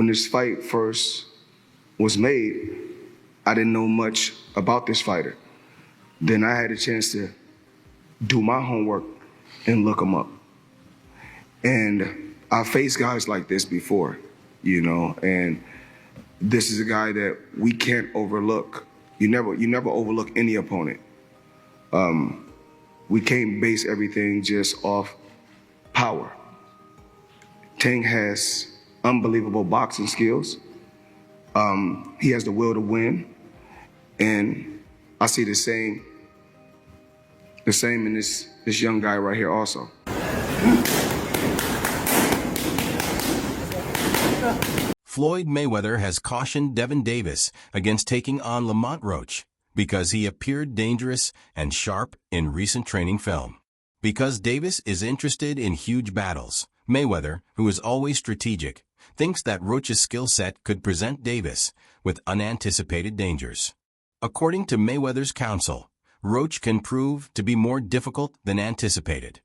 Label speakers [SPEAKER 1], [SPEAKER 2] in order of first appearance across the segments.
[SPEAKER 1] when this fight first was made, I didn't know much about this fighter. Then I had a chance to do my homework and look him up. And I faced guys like this before, you know, and this is a guy that we can't overlook. You never overlook any opponent. We can't base everything just off power. Tank has unbelievable boxing skills. He has the will to win. And I see the same in this young guy right here also.
[SPEAKER 2] Floyd Mayweather has cautioned Devin Davis against taking on Lamont Roach because he appeared dangerous and sharp in recent training film. Because Davis is interested in huge battles, Mayweather, who is always strategic, thinks that Roach's skill set could present Davis with unanticipated dangers. According to Mayweather's counsel, Roach can prove to be more difficult than anticipated.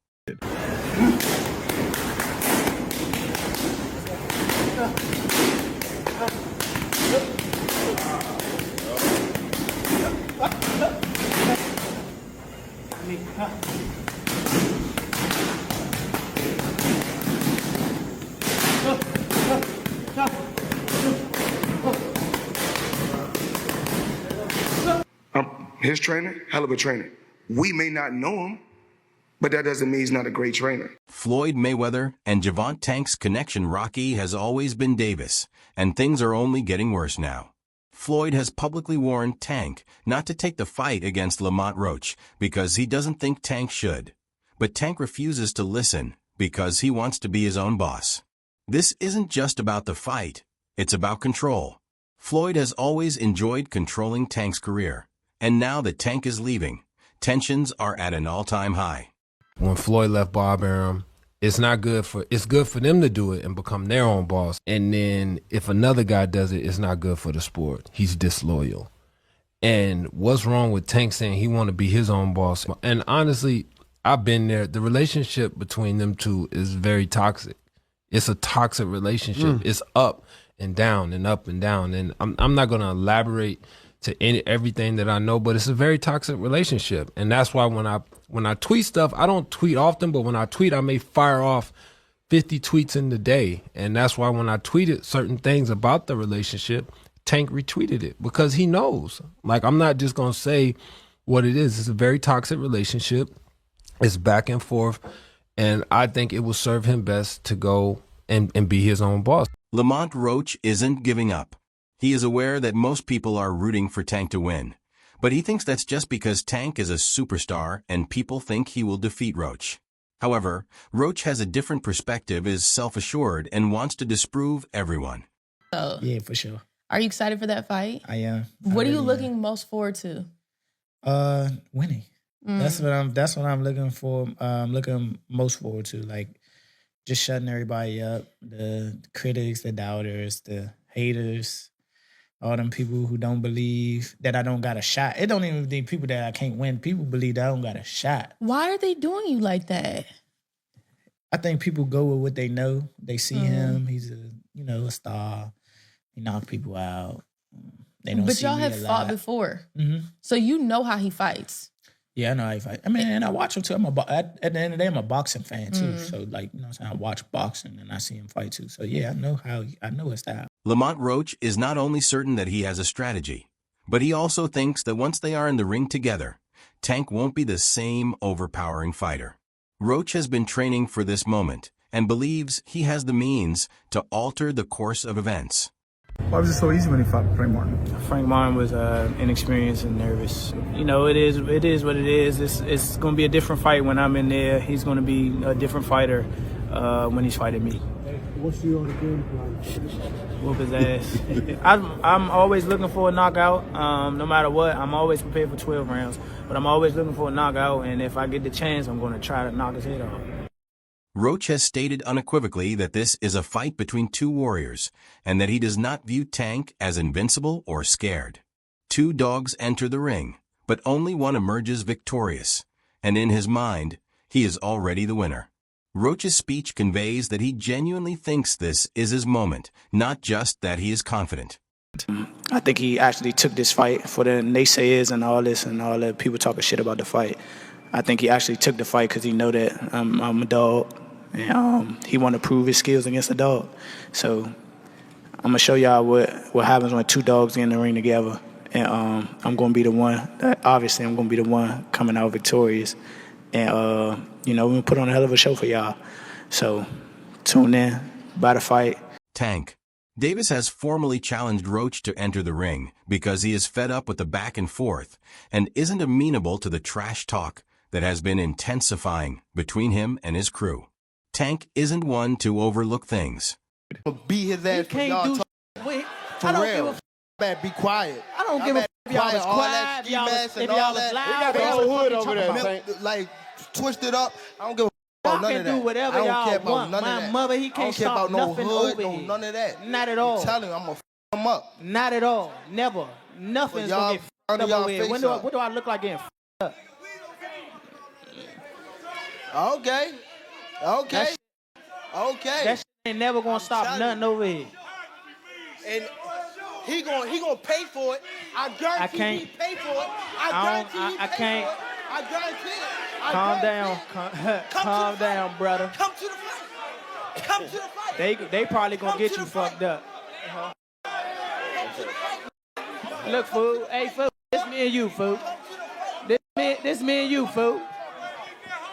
[SPEAKER 1] His trainer, hell of a trainer. We may not know him, but that doesn't mean he's not a great trainer.
[SPEAKER 2] Floyd Mayweather and Gervonta Tank's connection rocky has always been Davis, and things are only getting worse now. Floyd has publicly warned Tank not to take the fight against Lamont Roach because he doesn't think Tank should. But Tank refuses to listen because he wants to be his own boss. This isn't just about the fight, it's about control. Floyd has always enjoyed controlling Tank's career, and now that Tank is leaving, tensions are at an all-time high.
[SPEAKER 3] When Floyd left Bob Arum, it's good for them to do it and become their own boss. And then if another guy does it, it's not good for the sport. He's disloyal. And what's wrong with Tank saying he want to be his own boss? And honestly, I've been there. The relationship between them two is very toxic. It's a toxic relationship. It's up and down and up and down. And I'm not going to elaborate to everything that I know, but it's a very toxic relationship. And that's why when I tweet stuff, I don't tweet often, but when I tweet, I may fire off 50 tweets in the day. And that's why when I tweeted certain things about the relationship, Tank retweeted it because he knows. Like, I'm not just going to say what it is. It's a very toxic relationship. It's back and forth. And I think it will serve him best to go and be his own boss.
[SPEAKER 2] Lamont Roach isn't giving up. He is aware that most people are rooting for Tank to win, but he thinks that's just because Tank is a superstar and people think he will defeat Roach. However, Roach has a different perspective, is self-assured, and wants to disprove everyone.
[SPEAKER 4] Yeah, for sure.
[SPEAKER 5] Are you excited for that fight?
[SPEAKER 4] I am.
[SPEAKER 5] What are you looking most forward to?
[SPEAKER 4] Winning. That's what I'm looking for. Looking most forward to, like, just shutting everybody up. The critics, the doubters, the haters. All them people who don't believe that I don't got a shot. It don't even be people that I can't win. People believe that I don't got a shot.
[SPEAKER 5] Why are they doing you like that?
[SPEAKER 4] I think people go with what they know. They see him. He's a star. He knocked people out. They don't.
[SPEAKER 5] But y'all have fought before, so you know how he fights.
[SPEAKER 4] Yeah, I know how he fights. I mean, and I watch him too. At the end of the day, I'm a boxing fan too. So, like, I watch boxing and I see him fight too. So yeah, I know his style.
[SPEAKER 2] Lamont Roach is not only certain that he has a strategy, but he also thinks that once they are in the ring together, Tank won't be the same overpowering fighter. Roach has been training for this moment and believes he has the means to alter the course of events.
[SPEAKER 6] Why was it so easy when he fought Frank Martin?
[SPEAKER 7] Frank Martin was inexperienced and nervous. You know, it is what it is. It's going to be a different fight when I'm in there. He's going to be a different fighter when he's fighting me.
[SPEAKER 6] What's your game plan?
[SPEAKER 7] Whoop his ass. I'm always looking for a knockout. No matter what, I'm always prepared for 12 rounds. But I'm always looking for a knockout, and if I get the chance, I'm going to try to knock his head off.
[SPEAKER 2] Roach has stated unequivocally that this is a fight between two warriors, and that he does not view Tank as invincible or scared. Two dogs enter the ring, but only one emerges victorious, and in his mind, he is already the winner. Roach's speech conveys that he genuinely thinks this is his moment, not just that he is confident.
[SPEAKER 7] I think he actually took this fight for the naysayers and all this and all the people talking shit about the fight. I think he actually took the fight because he know that I'm a dog, and he want to prove his skills against a dog. So I'm gonna show y'all what happens when two dogs get in the ring together, and I'm gonna be the one. Obviously, I'm gonna be the one coming out victorious, and we're gonna put on a hell of a show for y'all. So tune in, by the fight.
[SPEAKER 2] Tank. Davis has formally challenged Roach to enter the ring because he is fed up with the back and forth and isn't amenable to the trash talk that has been intensifying between him and his crew. Tank isn't one to overlook things.
[SPEAKER 8] Beat his ass for y'all. For real. Man, be quiet.
[SPEAKER 9] I don't give a f*** if y'all was quiet, if y'all was loud.
[SPEAKER 8] We got the whole hood over there. Like, twist it up. I don't give a f*** about none of that.
[SPEAKER 9] Y'all can do whatever y'all want. My mother, he can't stop nothing over here.
[SPEAKER 8] None of that.
[SPEAKER 9] Not at all.
[SPEAKER 8] I'm telling you, I'm going to f*** him up.
[SPEAKER 9] Not at all. Never. Nothing's going to get f***ed up over here. What do I look like getting f***ed up?
[SPEAKER 8] Okay.
[SPEAKER 9] That shit ain't never going to stop nothing over here.
[SPEAKER 8] And he gonna pay for it. I guarantee he pay for it. I can't. I guarantee it.
[SPEAKER 9] Calm down. Calm down, brother.
[SPEAKER 8] Come to the fight. Come to the fight.
[SPEAKER 9] They probably gonna get you fucked up. Look, fool. Hey, fool. This me and you, fool. This me and you, fool.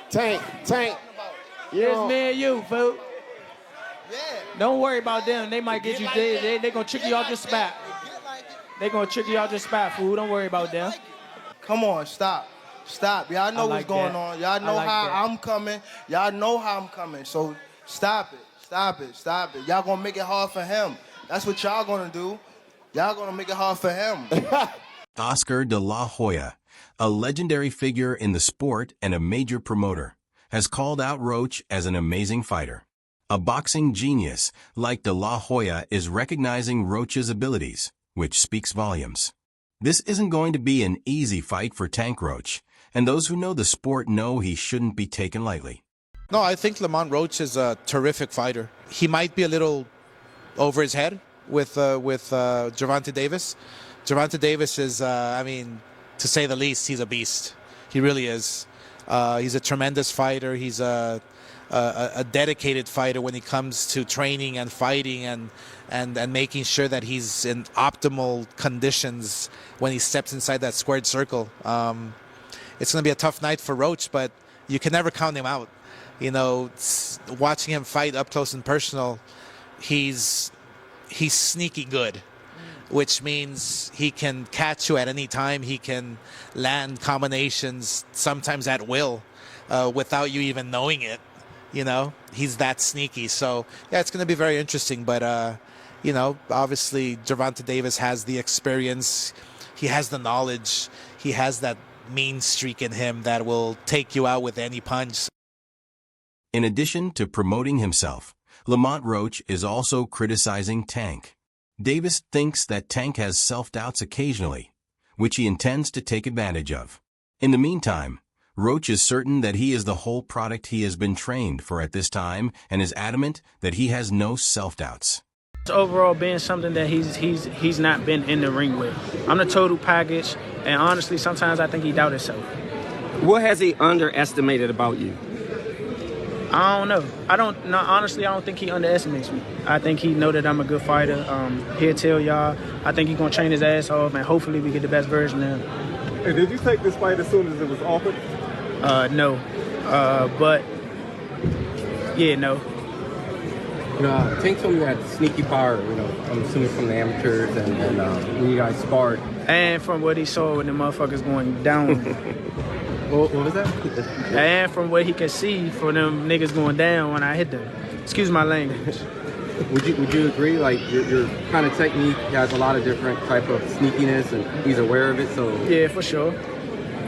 [SPEAKER 10] Tank.
[SPEAKER 9] This me and you, fool.
[SPEAKER 8] Yeah.
[SPEAKER 9] Don't worry about them. They might get you. They gonna trick you off your spot. They gonna trick you off your spot, fool. Don't worry about them.
[SPEAKER 8] Come on, stop. Y'all know what's going on. Y'all know how I'm coming. Y'all know how I'm coming. So stop it. Y'all gonna make it hard for him. That's what y'all gonna do. Y'all gonna make it hard for him.
[SPEAKER 2] Oscar de la Hoya, a legendary figure in the sport and a major promoter, has called out Roach as an amazing fighter. A boxing genius like de la Hoya is recognizing Roach's abilities, which speaks volumes. This isn't going to be an easy fight for Tank Roach, and those who know the sport know he shouldn't be taken lightly.
[SPEAKER 11] No, I think Lamont Roach is a terrific fighter. He might be a little over his head with Gervonta Davis. Gervonta Davis is, to say the least, he's a beast. He really is. He's a tremendous fighter. He's a dedicated fighter when it comes to training and fighting and making sure that he's in optimal conditions when he steps inside that squared circle. It's going to be a tough night for Roach, but you can never count him out. You know, watching him fight up close and personal, he's sneaky good, which means he can catch you at any time. He can land combinations, sometimes at will, without you even knowing it. You know, he's that sneaky. So, yeah, it's going to be very interesting. But, obviously Gervonta Davis has the experience. He has the knowledge. He has that mean streak in him that will take you out with any punch.
[SPEAKER 2] In addition to promoting himself, Lamont Roach is also criticizing Tank. Davis thinks that Tank has self-doubts occasionally, which he intends to take advantage of. In the meantime, Roach is certain that he is the whole product he has been trained for at this time and is adamant that he has no self-doubts.
[SPEAKER 7] Overall being something that he's not been in the ring with. I'm the total package, and honestly, sometimes I think he doubts himself.
[SPEAKER 10] What has he underestimated about you?
[SPEAKER 7] I don't know. Honestly, I don't think he underestimates me. I think he know that I'm a good fighter. He'll tell y'all. I think he's going to train his ass off, and hopefully we get the best version of him.
[SPEAKER 6] And did you take this fight as soon as it was offered?
[SPEAKER 7] No. But, yeah, no.
[SPEAKER 10] Tank told me you had sneaky power, I'm assuming from the amateurs and when you guys sparred.
[SPEAKER 7] And from what he saw when the motherfuckers going down.
[SPEAKER 10] What was that?
[SPEAKER 7] And from what he could see for them niggas going down when I hit them. Excuse my language.
[SPEAKER 10] Would you agree, like, your kind of technique has a lot of different type of sneakiness and he's aware of it, so?
[SPEAKER 7] Yeah, for sure.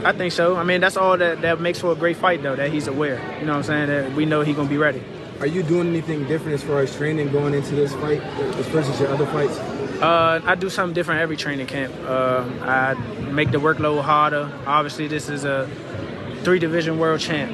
[SPEAKER 7] I think so. I mean, that's all that makes for a great fight, though, that he's aware. You know what I'm saying? That we know he's going to be ready.
[SPEAKER 6] Are you doing anything different as far as training going into this fight versus your other fights?
[SPEAKER 7] I do something different every training camp. I make the workload harder. Obviously, this is a 3-division world champ.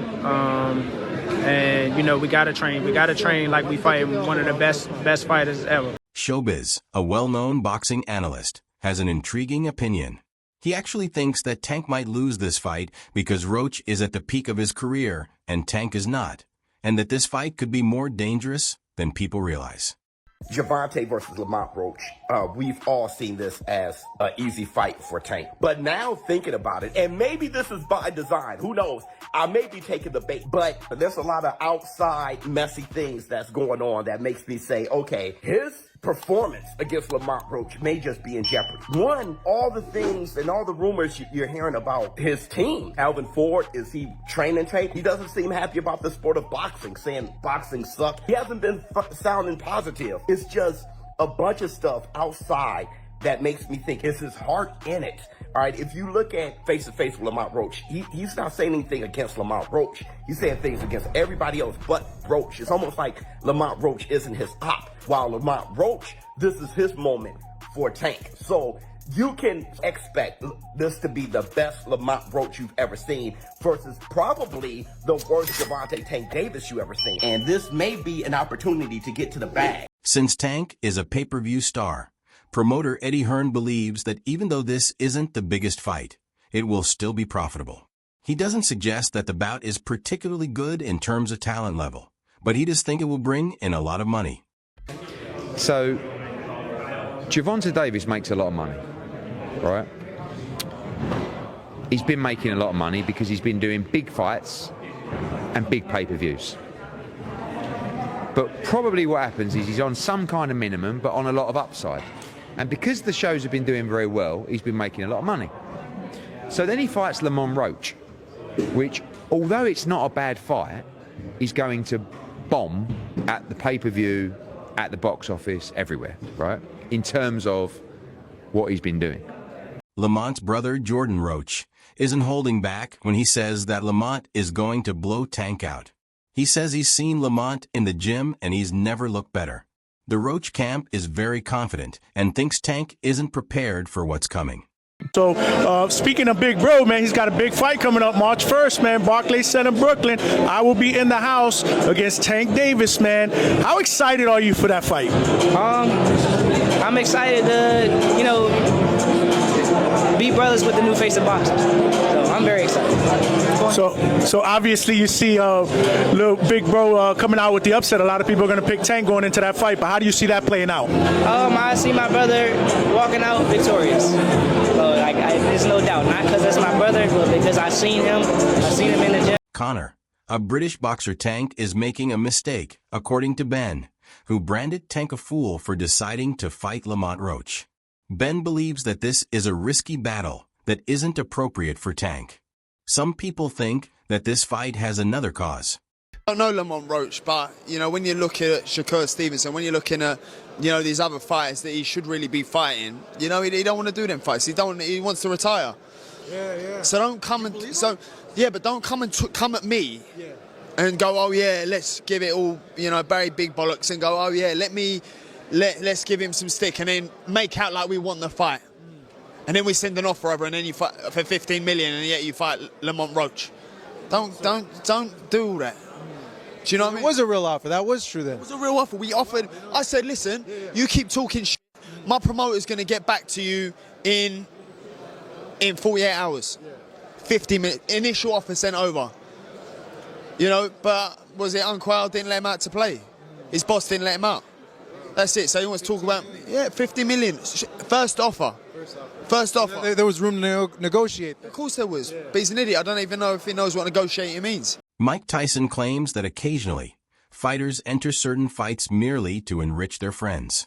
[SPEAKER 9] And, you know, we got to train. We got to train like we fight one of the best fighters ever.
[SPEAKER 2] Showbiz, a well-known boxing analyst, has an intriguing opinion. He actually thinks that Tank might lose this fight because Roach is at the peak of his career and Tank is not, and that this fight could be more dangerous than people realize.
[SPEAKER 12] Gervonta versus Lamont Roach. We've all seen this as an easy fight for Tank. But now thinking about it, and maybe this is by design, who knows? I may be taking the bait, but there's a lot of outside messy things that's going on that makes me say, okay, his performance against Lamont Roach may just be in jeopardy. One, all the things and all the rumors you're hearing about his team. Alvin Ford, is he training Tank? He doesn't seem happy about the sport of boxing, saying boxing sucks. He hasn't been sounding positive. It's just a bunch of stuff outside that makes me think, is his heart in it? All right, if you look at face-to-face with Lamont Roach, he's not saying anything against Lamont Roach. He's saying things against everybody else but Roach. It's almost like Lamont Roach isn't his op, while Lamont Roach, this is his moment for Tank. So you can expect this to be the best Lamont Roach you've ever seen versus probably the worst Gervonta Tank Davis you ever seen. And this may be an opportunity to get to the bag.
[SPEAKER 2] Since Tank is a pay-per-view star, promoter Eddie Hearn believes that even though this isn't the biggest fight, it will still be profitable. He doesn't suggest that the bout is particularly good in terms of talent level, but he does think it will bring in a lot of money.
[SPEAKER 13] So, Gervonta Davis makes a lot of money, right? He's been making a lot of money because he's been doing big fights and big pay-per-views. But probably what happens is he's on some kind of minimum, but on a lot of upside. And because the shows have been doing very well, he's been making a lot of money. So then he fights Lamont Roach, which, although it's not a bad fight, is going to bomb at the pay-per-view, at the box office, everywhere, right? In terms of what he's been doing.
[SPEAKER 2] Lamont's brother, Jordan Roach, isn't holding back when he says that Lamont is going to blow Tank out. He says he's seen Lamont in the gym and he's never looked better. The Roach camp is very confident and thinks Tank isn't prepared for what's coming.
[SPEAKER 14] So, speaking of Big Bro, man, he's got a big fight coming up March 1st, man. Barclays Center, Brooklyn. I will be in the house against Tank Davis, man. How excited are you for that fight?
[SPEAKER 15] I'm excited to, you know, be brothers with the new face of boxing. So I'm very excited.
[SPEAKER 14] So obviously you see little Big Bro coming out with the upset. A lot of people are going to pick Tank going into that fight, but how do you see that playing out?
[SPEAKER 15] I see my brother walking out victorious. So there's no doubt, not because that's my brother, but because I've seen him in the gym.
[SPEAKER 2] Connor, a British boxer Tank, is making a mistake, according to Ben, who branded Tank a fool for deciding to fight Lamont Roach. Ben believes that this is a risky battle that isn't appropriate for Tank. Some people think that this fight has another cause.
[SPEAKER 16] I don't know Lamont Roach, but, you know, when you look at Shakur Stevenson, when you're looking at, you know, these other fighters that he should really be fighting, you know, he don't want to do them fights. He wants to retire. Yeah. So don't come and but don't come at me and go, oh yeah, let's give it all, you know, very big bollocks, and go, oh yeah, let's give him some stick, and then make out like we want the fight. And then we send an offer over, and then you fight for 15 million, and yet you fight Lamont Roach. Don't do all that. Do you know what I mean?
[SPEAKER 17] It was a real offer. That was true then.
[SPEAKER 16] It was a real offer. We offered. I said, listen, you keep talking shit. My promoter's going to get back to you in 48 hours. 50 minutes. Initial offer sent over. You know, but was it Unquell didn't let him out to play? His boss didn't let him out. That's it. So he wants to talk about, 50 million. First offer.
[SPEAKER 17] There was room to negotiate.
[SPEAKER 16] Of course there was. But he's an idiot. I don't even know if he knows what negotiating means.
[SPEAKER 2] Mike Tyson claims that occasionally, fighters enter certain fights merely to enrich their friends.